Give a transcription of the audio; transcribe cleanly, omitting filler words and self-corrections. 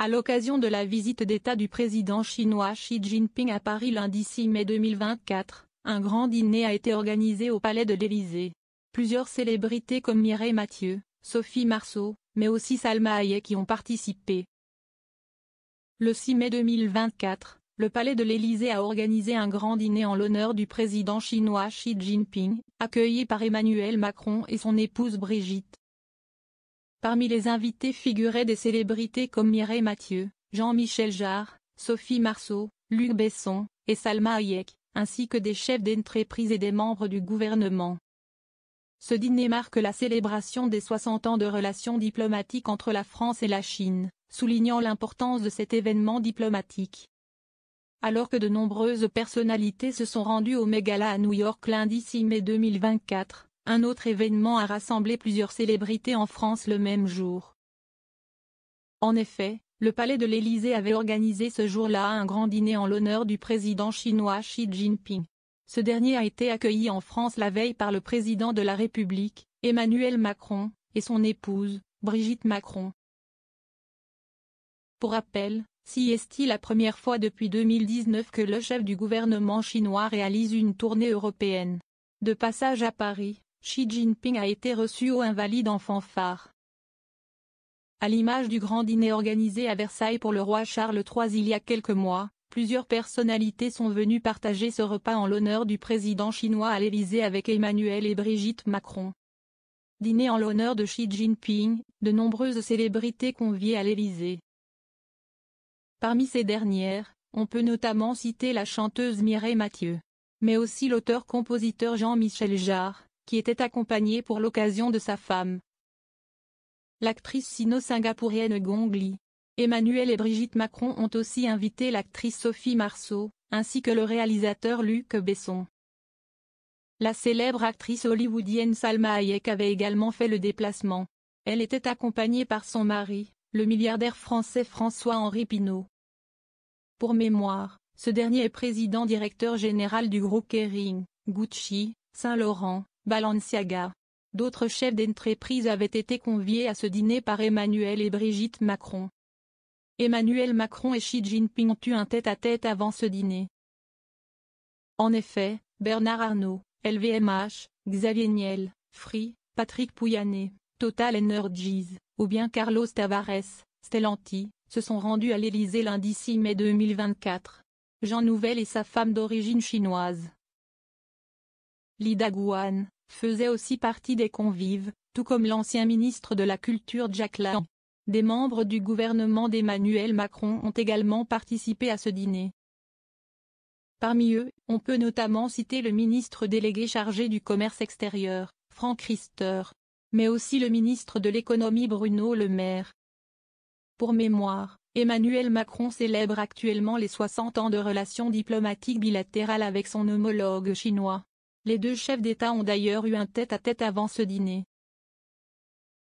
À l'occasion de la visite d'État du président chinois Xi Jinping à Paris lundi 6 mai 2024, un grand dîner a été organisé au Palais de l'Élysée. Plusieurs célébrités comme Mireille Mathieu, Sophie Marceau, mais aussi Salma Hayek y ont participé. Le 6 mai 2024, le Palais de l'Élysée a organisé un grand dîner en l'honneur du président chinois Xi Jinping, accueilli par Emmanuel Macron et son épouse Brigitte. Parmi les invités figuraient des célébrités comme Mireille Mathieu, Jean-Michel Jarre, Sophie Marceau, Luc Besson et Salma Hayek, ainsi que des chefs d'entreprise et des membres du gouvernement. Ce dîner marque la célébration des 60 ans de relations diplomatiques entre la France et la Chine, soulignant l'importance de cet événement diplomatique. Alors que de nombreuses personnalités se sont rendues au Met-Gala à New York lundi 6 mai 2024, un autre événement a rassemblé plusieurs célébrités en France le même jour. En effet, le Palais de l'Élysée avait organisé ce jour-là un grand dîner en l'honneur du président chinois Xi Jinping. Ce dernier a été accueilli en France la veille par le président de la République, Emmanuel Macron, et son épouse, Brigitte Macron. Pour rappel, c'est la première fois depuis 2019 que le chef du gouvernement chinois réalise une tournée européenne. De passage à Paris, Xi Jinping a été reçu aux Invalides en fanfare. À l'image du grand dîner organisé à Versailles pour le roi Charles III il y a quelques mois, plusieurs personnalités sont venues partager ce repas en l'honneur du président chinois à l'Élysée avec Emmanuel et Brigitte Macron. Dîner en l'honneur de Xi Jinping, de nombreuses célébrités conviées à l'Élysée. Parmi ces dernières, on peut notamment citer la chanteuse Mireille Mathieu, mais aussi l'auteur-compositeur Jean-Michel Jarre, qui était accompagné pour l'occasion de sa femme, l'actrice sino-singapourienne Gong Li. Emmanuel et Brigitte Macron ont aussi invité l'actrice Sophie Marceau, ainsi que le réalisateur Luc Besson. La célèbre actrice hollywoodienne Salma Hayek avait également fait le déplacement. Elle était accompagnée par son mari, le milliardaire français François-Henri Pinault. Pour mémoire, ce dernier est président-directeur général du groupe Kering, Gucci, Saint-Laurent, Balenciaga. D'autres chefs d'entreprise avaient été conviés à ce dîner par Emmanuel et Brigitte Macron. Emmanuel Macron et Xi Jinping ont eu un tête-à-tête avant ce dîner. En effet, Bernard Arnault, LVMH, Xavier Niel, Free, Patrick Pouyanné, Total Energies, ou bien Carlos Tavares, Stellantis, se sont rendus à l'Élysée lundi 6 mai 2024. Jean Nouvel et sa femme d'origine chinoise, Lida Guan, faisait aussi partie des convives, tout comme l'ancien ministre de la Culture Jack Lang. Des membres du gouvernement d'Emmanuel Macron ont également participé à ce dîner. Parmi eux, on peut notamment citer le ministre délégué chargé du commerce extérieur, Franck Riester, mais aussi le ministre de l'économie Bruno Le Maire. Pour mémoire, Emmanuel Macron célèbre actuellement les 60 ans de relations diplomatiques bilatérales avec son homologue chinois. Les deux chefs d'État ont d'ailleurs eu un tête-à-tête avant ce dîner.